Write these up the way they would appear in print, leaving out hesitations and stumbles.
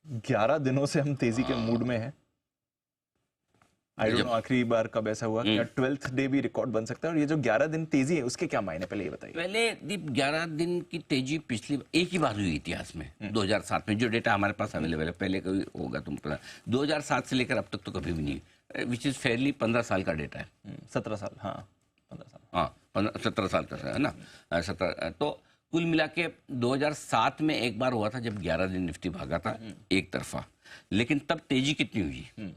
11 दिनों से हम तेजी के मूड में हैं। आई डोंट नो आखिरी बार कब ऐसा हुआ, क्या 12th डे भी रिकॉर्ड बन सकता है? और ये जो 11 दिन तेजी है उसके क्या मायने, पहले ये बताइए। पहले दीप 11 दिन की तेजी पिछली एक ही बार हुई इतिहास में, 2007 में, जो डेटा हमारे पास अवेलेबल है। पहले कभी होगा तुम पता, 2007 से लेकर अब तक तो कभी भी नहीं, विच इज फेयरली 15 साल का डेटा है। 17 साल, हाँ 15 साल, हाँ 17 साल का है ना, 17। तो कुल मिला के 2007 में एक बार हुआ था जब 11 दिन निफ्टी भागा था एक तरफा, लेकिन तब तेजी कितनी हुई?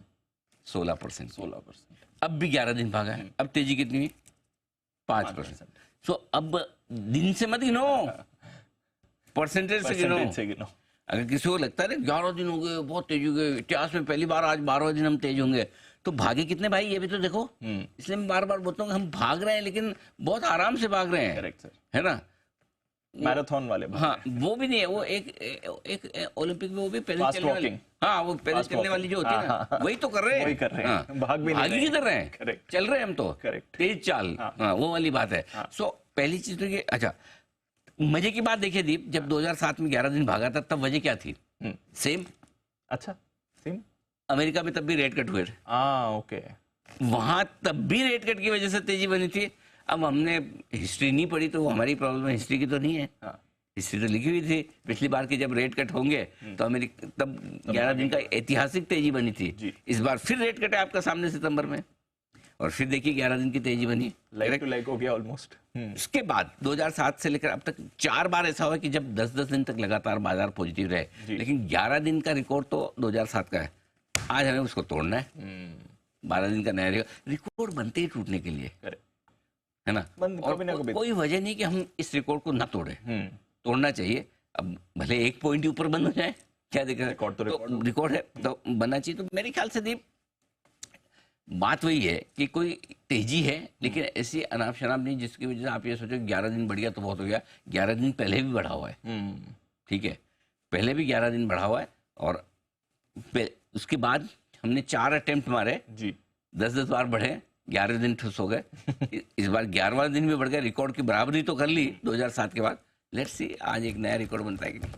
16%। 16%। अब भी 11 दिन भागा है, अब तेजी कितनी हुई? 5%। सो अब दिन से मत गिनो, परसेंटेज से गिनो। अगर किसी को लगता है ना 11 दिन हो गए बहुत तेज हो गए, इतिहास में पहली बार आज 12वें दिन हम तेज होंगे, तो भागे कितने भाई ये भी तो देखो। इसलिए मैं बार बार बोलता हूँ हम भाग रहे हैं लेकिन बहुत आराम से भाग रहे हैं। करेक्ट सर, है ना, मैराथन वाले। हाँ वो भी नहीं है, वो एक ओलंपिक में वो भी पैदल चलने वाली, हाँ वो पैदल चलने वाली जो होती है ना, वही तो कर रहे हैं, वही कर रहे हैं, भाग भी भागी किधर रहे हैं, करेक्ट, चल रहे हैं हम तो, करेक्ट, तेज चाल, हाँ वो वाली बात है। सो पहली चीज तो ये, अच्छा मजे की बात देखिए दीप, जब 2007 में 11 दिन भागा था तब वजह क्या थी? सेम। अच्छा सेम, अमेरिका में तब भी रेट कट हुए थे, ओके, वहां तब भी रेट कट की वजह से तेजी बनी थी। अब हमने हिस्ट्री नहीं पढ़ी तो वो हमारी प्रॉब्लम है, हिस्ट्री की तो नहीं है। हिस्ट्री तो लिखी हुई थी पिछली बार की, जब रेट कट होंगे तो अमेरिका तब 11 दिन का ऐतिहासिक तेजी बनी थी। इस बार फिर रेट कट है आपका सामने सितंबर में, और फिर देखिए 11 दिन की तेजी बनी, लाइक टू लाइक हो गया ऑलमोस्ट। उसके बाद 2007 से लेकर अब तक 4 बार ऐसा हुआ कि जब 10-10 दिन तक लगातार बाजार पॉजिटिव रहे, लेकिन 11 दिन का रिकॉर्ड तो 2007 का है, आज हमें उसको तोड़ना है। 12 दिन का नया रिकॉर्ड बनते ही टूटने के लिए, है ना, और कोई वजह नहीं कि हम इस रिकॉर्ड को ना तोड़े, तोड़ना चाहिए। अब भले 1 पॉइंट ही ऊपर बंद हो जाए, क्या दिक्कत, रिकॉर्ड है तो बनना चाहिए। तो मेरे ख्याल से दीप बात वही है कि कोई तेजी है लेकिन ऐसी अनाप शनाप नहीं जिसकी वजह से आप ये सोचो 11 दिन बढ़ गया तो बहुत हो गया। 11 दिन पहले भी बढ़ा हुआ है, ठीक है, पहले भी 11 दिन बढ़ा हुआ है, और उसके बाद हमने 4 अटेम्प्ट मारे जी, 10-10 बार बढ़े, 11 दिन ठुस हो गए। इस बार 11वां दिन भी बढ़ गया, रिकॉर्ड की बराबरी तो कर ली 2007 के बाद। लेट्स सी आज एक नया रिकॉर्ड बनता है कि नहीं।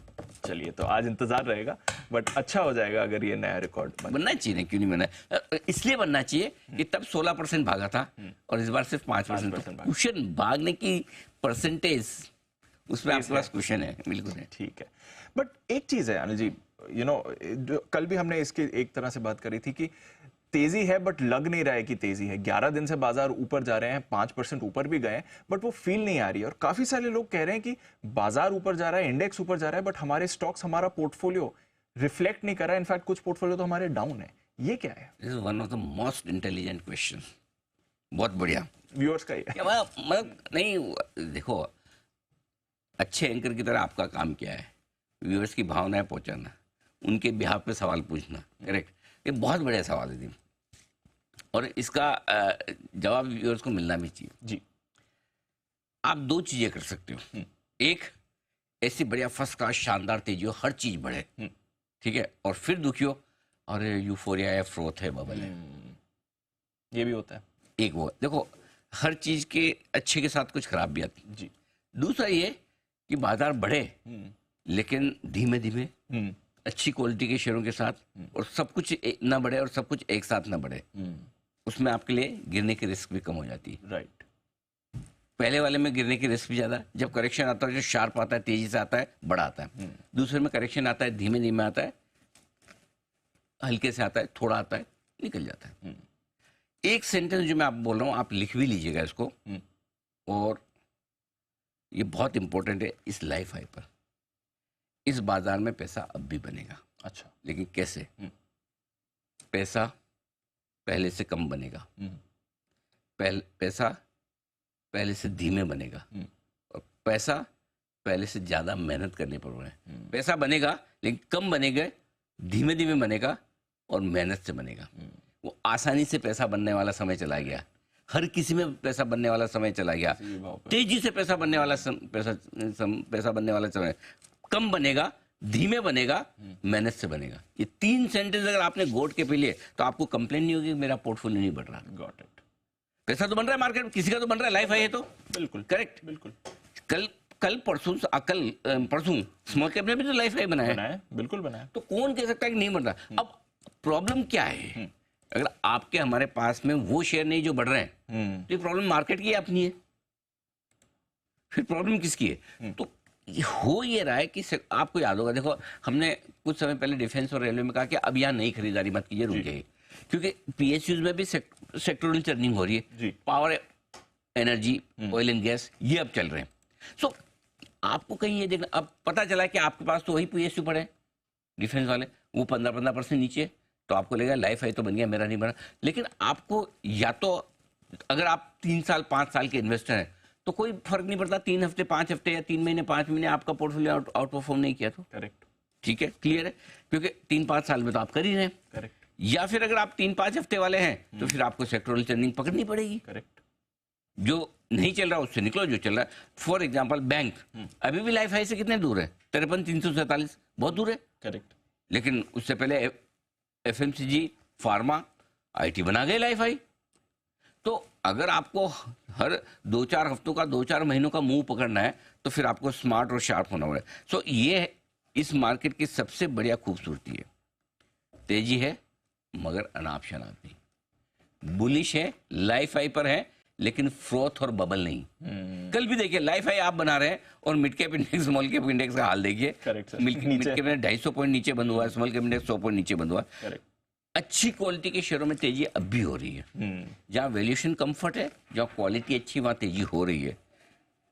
चलिए, तो आज इंतजार रहेगा, बट अच्छा हो जाएगा अगर ये नया रिकॉर्ड बनना चाहिए। क्यों नहीं बनना, इसलिए बनना चाहिए कि तब 16% भागा था और इस बार सिर्फ 5%। क्वेश्चन भागने की परसेंटेज, उसमें आपके पास क्वेश्चन है, बिल्कुल है, ठीक है। बट एक चीज है अनिल जी, यू नो, कल भी हमने इसकी एक तरह से बात करी थी कि तेजी है बट लग नहीं रहा है कि तेजी है। 11 दिन से बाजार ऊपर जा रहे हैं, 5% ऊपर भी गए, बट वो फील नहीं आ रही है। और काफी सारे लोग कह रहे हैं कि बाजार ऊपर जा रहा है, इंडेक्स ऊपर जा रहा है, बट हमारे स्टॉक्स, हमारा पोर्टफोलियो रिफ्लेक्ट नहीं कर रहा है। इनफैक्ट कुछ पोर्टफोलियो तो हमारे डाउन है। ये क्या है? This is one of the most intelligent question. बहुत बढ़िया, व्यूअर्स का ही है। मतलब नहीं, देखो अच्छे एंकर की तरह आपका काम क्या है? व्यूअर्स की भावनाएं पहुंचाना, उनके बिहाफ पे सवाल पूछना, करेक्ट। ये बहुत बढ़िया सवाल है और इसका जवाब व्यूअर्स को मिलना भी चाहिए जी। आप 2 चीजें कर सकते हो, एक ऐसी बढ़िया फर्स्ट क्लास शानदार तेजी हो, हर चीज बढ़े, ठीक है, और फिर दुखी हो और यूफोरिया है, फ्रोथ है, बबल है, ये भी होता है। एक वो देखो, हर चीज के अच्छे के साथ कुछ खराब भी आती जी। दूसरा ये कि बाजार बढ़े लेकिन धीमे धीमे अच्छी क्वालिटी के शेयरों के साथ, और सब कुछ ना बढ़े और सब कुछ एक साथ ना बढ़े, उसमें आपके लिए गिरने की रिस्क भी कम हो जाती है। राइट। पहले वाले में गिरने की रिस्क भी ज्यादा, जब करेक्शन आता है जो शार्प आता है, तेजी से आता है, बड़ा आता है। दूसरे में करेक्शन आता है, धीमे धीमे आता है, हल्के से आता है, थोड़ा आता है, निकल जाता है। एक सेंटेंस जो मैं आप बोल रहा हूं, आप लिख भी लीजिएगा इसको, और ये बहुत इंपॉर्टेंट है इस लाइफ हाई पर। इस बाजार में पैसा अब भी बनेगा। अच्छा, लेकिन कैसे? पैसा पहले से कम बनेगा, पैसा पहले से धीमे बनेगा, और पैसा पहले से ज्यादा मेहनत करने पर बने। पैसा बनेगा लेकिन कम बनेगा, धीमे धीमे बनेगा और मेहनत से बनेगा। वो आसानी से पैसा बनने वाला समय चला गया, हर किसी में पैसा बनने वाला समय चला गया, तेजी से पैसा बनने वाला पैसा बनने वाला समय कम बनेगा, धीमे बनेगा, मेहनत से बनेगा। ये 3 सेंटेंस अगर आपने घोट के पी लिए तो आपको कंप्लेन नहीं होगी कि मेरा पोर्टफोलियो नहीं बढ़ रहा। Got it. पैसा तो बन रहा है मार्केट में, किसी का तो बन रहा है, लाइफ है ये तो, बिल्कुल करेक्ट। बिल्कुल। कल कल परसों स्मॉल कैप ने भी तो लाइफ हाई बनाया है। बनाया, बिल्कुल बनाया। तो कौन कह सकता है कि नहीं बढ़ रहा? अब प्रॉब्लम क्या है? अगर आपके हमारे पास में वो शेयर नहीं जो बढ़ रहे हैं, तो ये प्रॉब्लम मार्केट की है, अपनी है। फिर प्रॉब्लम किसकी है? तो हो ये रहा है कि आपको याद होगा, देखो हमने कुछ समय पहले डिफेंस और रेलवे में कहा कि अब यहाँ नई खरीदारी मत कीजिए, रुक जाइए, क्योंकि पीएसयूज में भी सेक्टोरल टर्निंग हो रही है। Power, energy, oil and gas, ये अब चल रहे हैं। सो आपको कहीं ये देखना, अब पता चला कि आपके पास तो वही पीएसयू पड़े डिफेंस वाले, वो 15% नीचे, तो आपको लगेगा लाइफ हाई तो बन गया, मेरा नहीं बना। लेकिन आपको या तो, अगर आप 3 साल 5 साल के इन्वेस्टर हैं तो कोई फर्क नहीं पड़ता, 3 हफ्ते 5 हफ्ते या 3 महीने 5 महीने आपका पोर्टफोलियो आउट परफॉर्म नहीं किया तो करेक्ट, ठीक है, क्लियर है, क्योंकि 3-5 साल में तो आप कर ही रहे हैं। करेक्ट, या फिर अगर आप 3-5 हफ्ते वाले हैं तो फिर आपको सेक्टोरल टर्निंग पकड़नी पड़ेगी। करेक्ट, जो नहीं चल रहा उससे निकलो, जो चल रहा है। फॉर एग्जाम्पल बैंक अभी भी लाइफ हाई से कितने दूर है? 53,347, बहुत दूर है। करेक्ट, लेकिन उससे पहले एफएमसीजी, फार्मा, आईटी बना गए लाइफ हाई। तो अगर आपको हर 2-4 हफ्तों का 2-4 महीनों का मूव पकड़ना है तो फिर आपको स्मार्ट और शार्प होना पड़ेगा। सो ये इस मार्केट की सबसे बढ़िया खूबसूरती है, तेजी है मगर अनाप शनाप नहीं, बुलिश है, लाइफ हाई पर है, लेकिन फ्रोथ और बबल नहीं। कल भी देखिए लाइफ हाई आप बना रहे हैं और mid cap index, small cap index का हाल देखिए। मिड कैप में 250 पॉइंट नीचे बंद हुआ है, स्मॉल कैप इंडेक्स 100 पॉइंट नीचे बंद हुआ है। अच्छी क्वालिटी के शेयरों में तेजी अब भी हो रही है। जहाँ वैल्यूएशन कंफर्ट है, जहाँ क्वालिटी अच्छी, वहाँ तेजी हो रही है।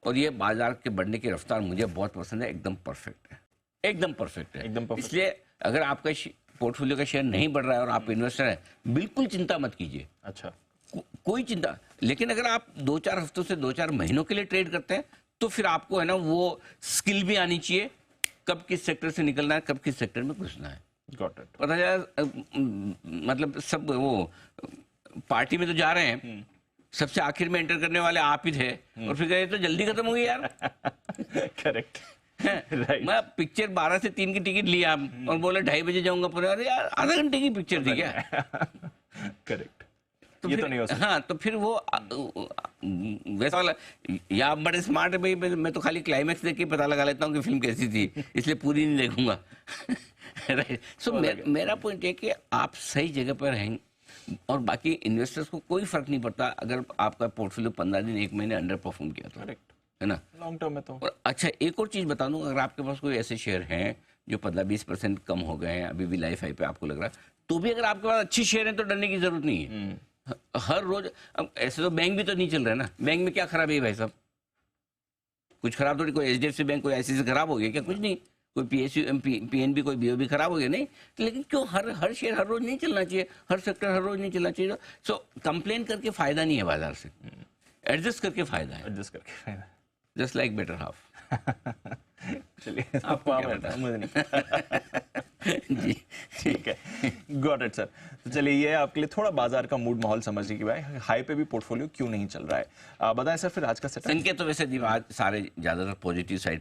और ये बाजार के बढ़ने की रफ्तार मुझे बहुत पसंद है, एकदम परफेक्ट है, एकदम परफेक्ट है, एकदम परफेक्ट। इसलिए अगर आपका पोर्टफोलियो का शेयर नहीं बढ़ रहा है और आप इन्वेस्टर हैं, बिल्कुल चिंता मत कीजिए। अच्छा, कोई चिंता। लेकिन अगर आप 2-4 हफ्तों से 2-4 महीनों के लिए ट्रेड करते हैं तो फिर आपको है ना वो स्किल भी आनी चाहिए, कब किस सेक्टर से निकलना है, कब किस सेक्टर में घुसना है। Got it. पता चला मतलब सब वो पार्टी में तो जा रहे हैं, सबसे आखिर में एंटर करने वाले आप ही थे और फिर कहे तो जल्दी खत्म हो गई यार। Correct, right. मैं पिक्चर 12 से 3 की टिकट लिया और बोले 2:30 बजे जाऊंगा पूरे, अरे यार आधा घंटे की पिक्चर थी क्या? करेक्ट, तो ये फिर, तो नहीं हो सकता। हाँ, तो फिर वो वैसा वाला, या आप बड़े स्मार्ट है भाई, मैं तो खाली क्लाइमैक्स देख के पता लगा लेता हूँ कि फिल्म कैसी थी, इसलिए पूरी नहीं देखूंगा। राइट। सो मेरा पॉइंट है कि आप सही जगह पर हैं और बाकी इन्वेस्टर्स को कोई फर्क नहीं पड़ता अगर आपका पोर्टफोलियो 15 दिन 1 महीने अंडर परफॉर्म किया तो, करेक्ट, है ना। लॉन्ग टर्म में तो। और अच्छा एक और चीज बता दूं, अगर आपके पास कोई ऐसे शेयर हैं जो 15-20% कम हो गए हैं, अभी भी लाइफ हाई पे आपको लग रहा है, तो भी अगर आपके पास अच्छी शेयर है तो डरने की जरूरत नहीं है। हर रोज, अब ऐसे तो बैंक भी तो नहीं चल रहा है ना, बैंक में क्या खराब है भाई साहब? कुछ खराब थोड़ी, कोई एचडीएफसी बैंक कोई ऐसे खराब हो गया क्या? कुछ नहीं। कोई पीएसयू, पीएनबी, कोई बीओबी खराब हो गया नहीं। लेकिन क्यों हर शेयर हर रोज नहीं चलना चाहिए, हर सेक्टर हर रोज नहीं चलना चाहिए। सो कंप्लेन करके फायदा नहीं है बाजार से, एडजस्ट करके फायदा है, एडजस्ट करके। Just like better half. चलिए, आपको क्या पता? मुझे नहीं। जी ठीक है, गॉट इट सर। तो चलिए, ये आपके लिए थोड़ा बाजार का मूड माहौल समझने की भाई हाई पे भी पोर्टफोलियो क्यों नहीं चल रहा है। बताएं सर फिर आज का सेटअप। संकेत तो वैसे आज सारे ज्यादातर पॉजिटिव साइड